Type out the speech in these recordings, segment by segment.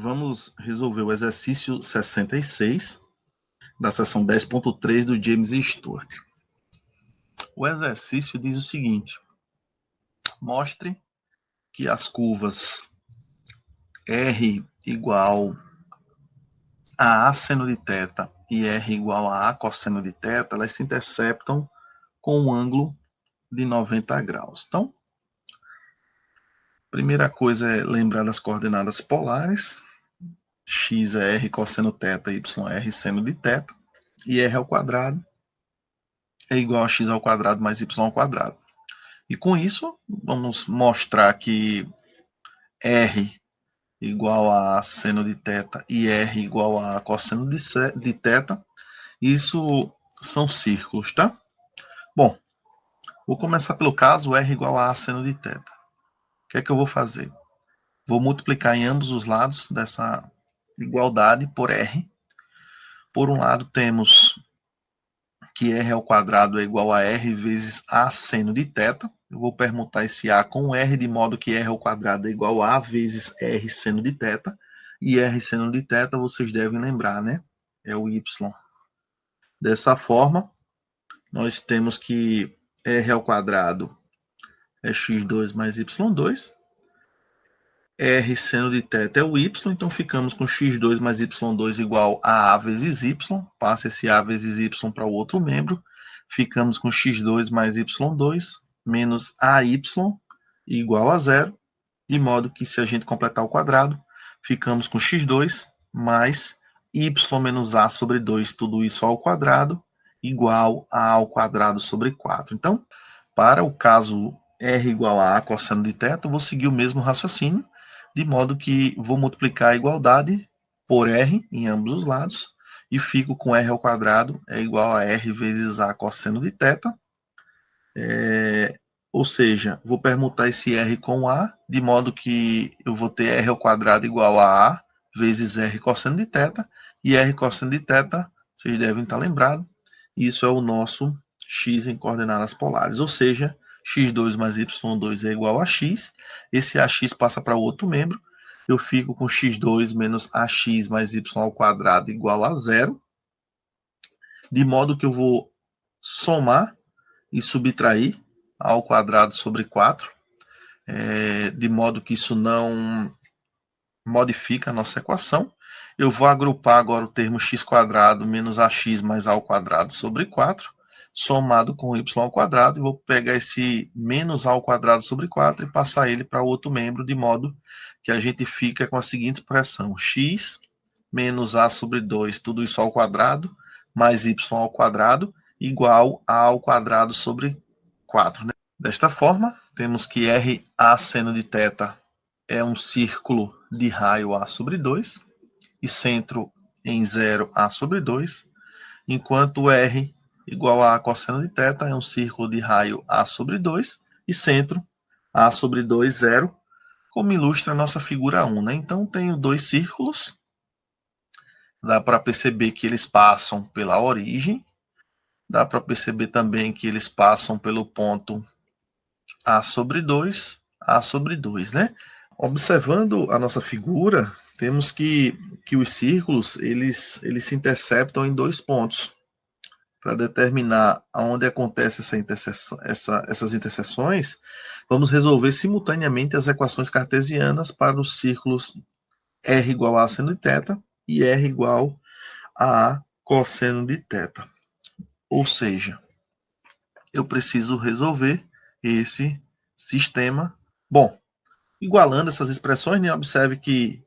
Vamos resolver o exercício 66 da seção 10.3 do James Stewart. O exercício diz o seguinte: mostre que as curvas R igual a A seno de θ e R igual a A cosseno de θ, elas se interceptam com um ângulo de 90 graus. Então, primeira coisa é lembrar das coordenadas polares. X é R cosseno θ, Y é R seno de θ, e R ao quadrado é igual a x ao quadrado mais y ao quadrado. E com isso, vamos mostrar que R igual a seno de θ e R igual a cosseno de θ, isso são círculos, tá? Bom, vou começar pelo caso R igual a seno de θ. O que é que eu vou fazer? Vou multiplicar em ambos os lados dessa igualdade por R. Por um lado, temos que R ao quadrado é igual a R vezes A seno de θ. Eu vou permutar esse A com R, de modo que R ao quadrado é igual a vezes R seno de θ. E R seno de θ, vocês devem lembrar, né? É o Y. Dessa forma, nós temos que R ao quadrado é x2 mais y2. R seno de θ é o y, então ficamos com x2 mais y2 igual a vezes y. Passa esse a vezes y para o outro membro. Ficamos com x2 mais y2 menos ay igual a zero. De modo que, se a gente completar o quadrado, ficamos com x2 mais y menos a sobre 2, tudo isso ao quadrado, igual a ao quadrado sobre 4. Então, para o caso R igual a cosseno de θ, eu vou seguir o mesmo raciocínio, de modo que vou multiplicar a igualdade por R em ambos os lados, e fico com R ao quadrado é igual a R vezes A cosseno de θ. Ou seja, vou permutar esse R com A, de modo que eu vou ter R ao quadrado igual a vezes R cosseno de θ, e R cosseno de θ, vocês devem estar lembrados, isso é o nosso x em coordenadas polares, ou seja, x2 mais y2 é igual a x, esse ax passa para o outro membro, eu fico com x2 menos ax mais y ao quadrado igual a zero, de modo que eu vou somar e subtrair a ao quadrado sobre 4, de modo que isso não modifica a nossa equação. Eu vou agrupar agora o termo x² menos ax mais a ao quadrado sobre 4, somado com y ao quadrado, e vou pegar esse menos a ao quadrado sobre 4 e passar ele para outro membro, de modo que a gente fica com a seguinte expressão: x menos a sobre 2, tudo isso ao quadrado, mais y ao quadrado, igual a ao quadrado sobre 4. Né? Desta forma, temos que R A seno de θ é um círculo de raio A sobre 2, e centro em 0 A sobre 2, enquanto R igual a cosseno de θ é um círculo de raio A sobre 2, e centro A sobre 2, 0, como ilustra a nossa figura 1. Né? Então, tenho dois círculos, dá para perceber que eles passam pela origem, dá para perceber também que eles passam pelo ponto A sobre 2, né? Observando a nossa figura, temos que os círculos eles se interceptam em dois pontos. Para determinar aonde acontece essas interseções, vamos resolver simultaneamente as equações cartesianas para os círculos R igual a seno de θ e R igual a cosseno de θ. Ou seja, eu preciso resolver esse sistema. Bom, igualando essas expressões, né, observe que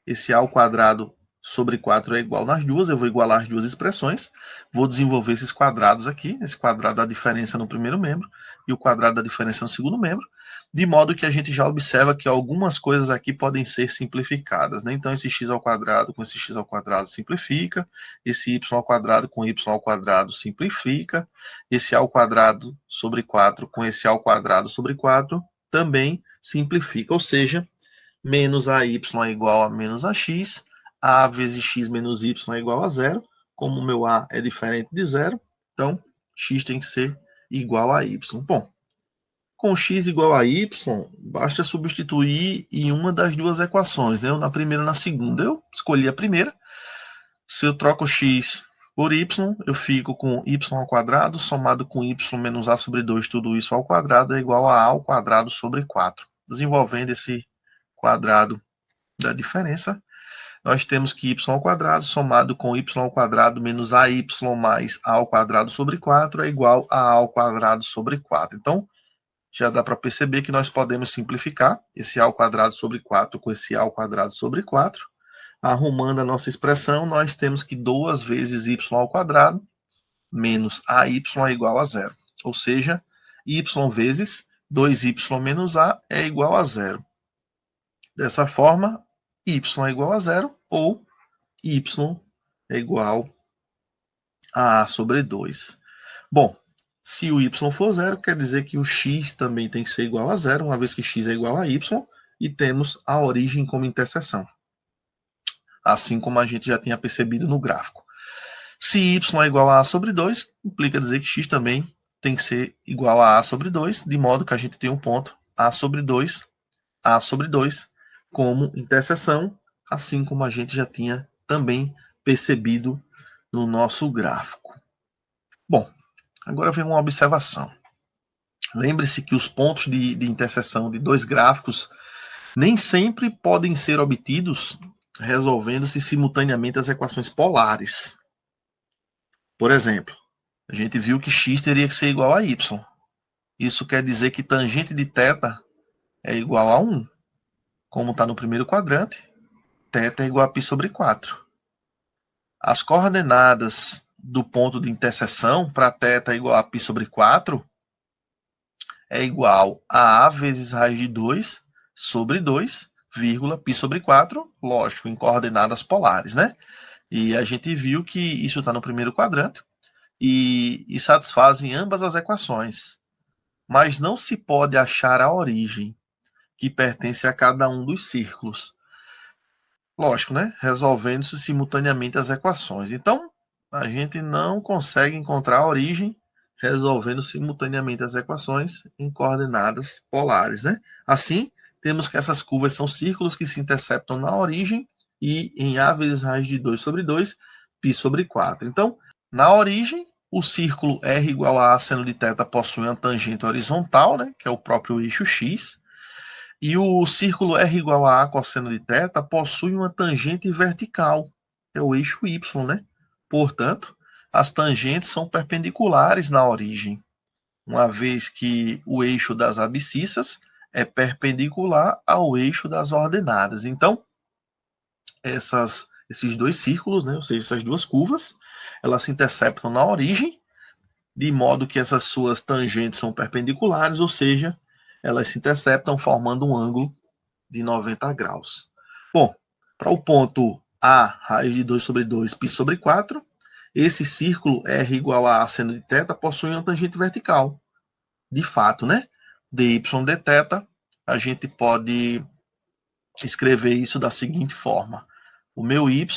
esse A ao quadrado sobre 4 é igual nas duas, eu vou igualar as duas expressões, vou desenvolver esses quadrados aqui, esse quadrado da diferença no primeiro membro e o quadrado da diferença no segundo membro, de modo que a gente já observa que algumas coisas aqui podem ser simplificadas. Né? Então, esse x ao quadrado com esse x ao quadrado simplifica, esse y ao quadrado com y ao quadrado simplifica, esse a ao quadrado sobre 4 com esse a ao quadrado sobre 4 também simplifica, ou seja, menos AY é igual a menos AX, A vezes X menos Y é igual a zero. Como o meu A é diferente de zero, então X tem que ser igual a Y. Bom, Com x igual a y, basta substituir em uma das duas equações, né? Na primeira e na segunda. Eu escolhi a primeira. Se eu troco x por y, eu fico com y ao quadrado somado com y menos a sobre 2, tudo isso ao quadrado, é igual a ao quadrado sobre 4. Desenvolvendo esse quadrado da diferença, nós temos que y ao quadrado somado com y ao quadrado menos ay mais a ao quadrado sobre 4 é igual a ao quadrado sobre 4. Então, já dá para perceber que nós podemos simplificar esse a ao quadrado sobre 4 com esse a ao quadrado sobre 4. Arrumando a nossa expressão, nós temos que 2 vezes y ao quadrado menos ay é igual a zero. Ou seja, y vezes 2y menos a é igual a zero. Dessa forma, y é igual a zero ou y é igual a sobre 2. Bom, se o y for zero, quer dizer que o x também tem que ser igual a zero, uma vez que x é igual a y, e temos a origem como interseção. Assim como a gente já tinha percebido no gráfico. Se y é igual a sobre 2, implica dizer que x também tem que ser igual a sobre 2, de modo que a gente tem um ponto a sobre 2 como interseção, assim como a gente já tinha também percebido no nosso gráfico. Bom, agora vem uma observação. Lembre-se que os pontos de interseção de dois gráficos nem sempre podem ser obtidos resolvendo-se simultaneamente as equações polares. Por exemplo, a gente viu que x teria que ser igual a y. Isso quer dizer que tangente de θ é igual a 1. Como está no primeiro quadrante, θ é igual a π sobre 4. As coordenadas do ponto de interseção para θ é igual a π sobre 4 é igual a vezes raiz de 2 sobre 2, vírgula, π sobre 4, lógico, em coordenadas polares, né? E a gente viu que isso está no primeiro quadrante e satisfazem ambas as equações. Mas não se pode achar a origem que pertence a cada um dos círculos. Lógico, né? Resolvendo-se simultaneamente as equações. Então, a gente não consegue encontrar a origem resolvendo simultaneamente as equações em coordenadas polares, né? Assim, temos que essas curvas são círculos que se interceptam na origem e em a vezes raiz de 2 sobre 2, π sobre 4. Então, na origem, o círculo R igual a seno de θ possui uma tangente horizontal, né, que é o próprio eixo x, e o círculo R igual a cosseno de θ possui uma tangente vertical, que é o eixo y, né? Portanto, as tangentes são perpendiculares na origem, uma vez que o eixo das abscissas é perpendicular ao eixo das ordenadas. Então, esses dois círculos, né, ou seja, essas duas curvas, elas se interceptam na origem, de modo que essas suas tangentes são perpendiculares, ou seja, elas se interceptam formando um ângulo de 90 graus. Bom, para o ponto A, raiz de 2 sobre 2, π sobre 4, esse círculo R igual a seno de θ possui uma tangente vertical. De fato, né? dy dθ, a gente pode escrever isso da seguinte forma. O meu y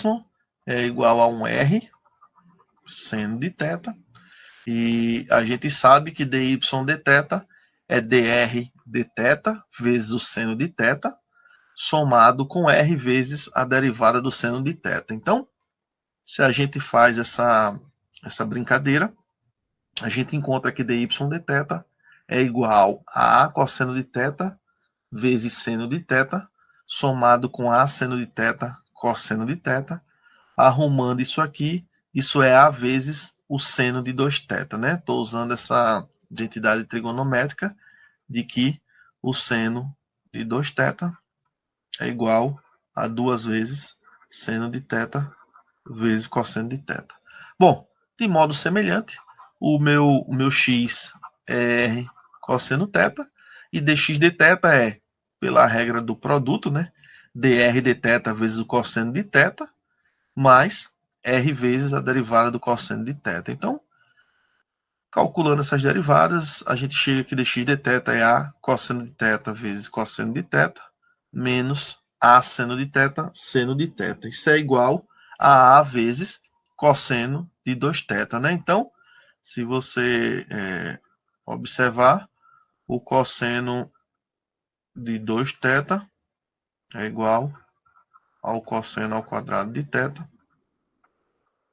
é igual a um R, seno de θ, e a gente sabe que dy dθ é dr dθ vezes o seno de θ, somado com R vezes a derivada do seno de θ. Então, se a gente faz essa brincadeira, a gente encontra que dy dθ é igual a cosseno de θ vezes seno de θ, somado com a seno de θ cosseno de θ. Arrumando isso aqui, isso é a vezes o seno de 2θ, né? Estou usando essa identidade trigonométrica de que o seno de 2θ é igual a 2 vezes seno de θ vezes cosseno de θ. Bom, de modo semelhante, o meu x é r cosseno θ e dx dθ é, pela regra do produto, né? dr dθ vezes o cosseno de θ mais r vezes a derivada do cosseno de θ. Então, calculando essas derivadas, a gente chega que dx dθ é a cosseno de θ vezes cosseno de θ menos a seno de θ, seno de θ. Isso é igual a vezes cosseno de 2θ, né? Então, se você observar, o cosseno de 2θ é igual ao cosseno ao quadrado de θ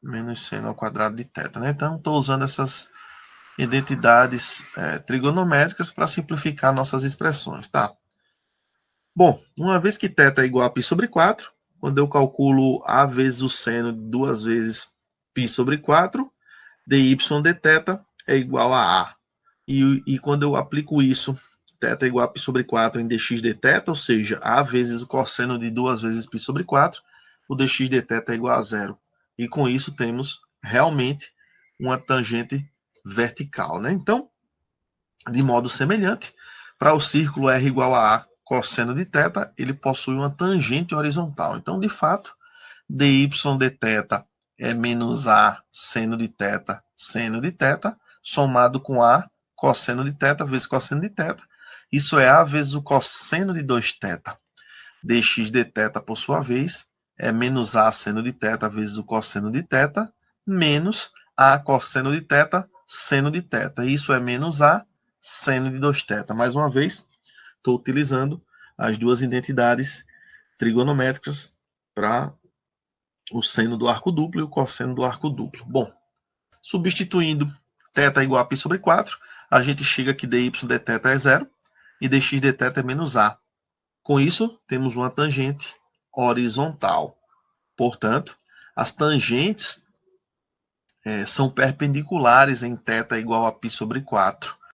menos seno ao quadrado de θ, né? Então, estou usando essas identidades trigonométricas para simplificar nossas expressões, tá? Bom, uma vez que θ é igual a π sobre 4, quando eu calculo a vezes o seno de 2 vezes π sobre 4, dy dθ é igual a A. E quando eu aplico isso, θ é igual a π sobre 4 em dx dθ, ou seja, A vezes o cosseno de 2 vezes π sobre 4, o dx dθ é igual a zero. E com isso temos realmente uma tangente vertical, né? Então, de modo semelhante, para o círculo r igual a A cosseno de θ, ele possui uma tangente horizontal. Então, de fato, dy dθ é menos A seno de θ, somado com A cosseno de θ vezes cosseno de θ. Isso é A vezes o cosseno de 2θ. dx dθ, por sua vez, é menos A seno de θ vezes o cosseno de θ, menos A cosseno de θ, seno de θ. Isso é menos A seno de 2θ. Mais uma vez, estou utilizando as duas identidades trigonométricas para o seno do arco duplo e o cosseno do arco duplo. Bom, substituindo θ igual a π sobre 4, a gente chega que dy dθ é zero e dx dθ é menos A. Com isso, temos uma tangente horizontal. Portanto, as tangentes são perpendiculares em θ igual a π sobre 4.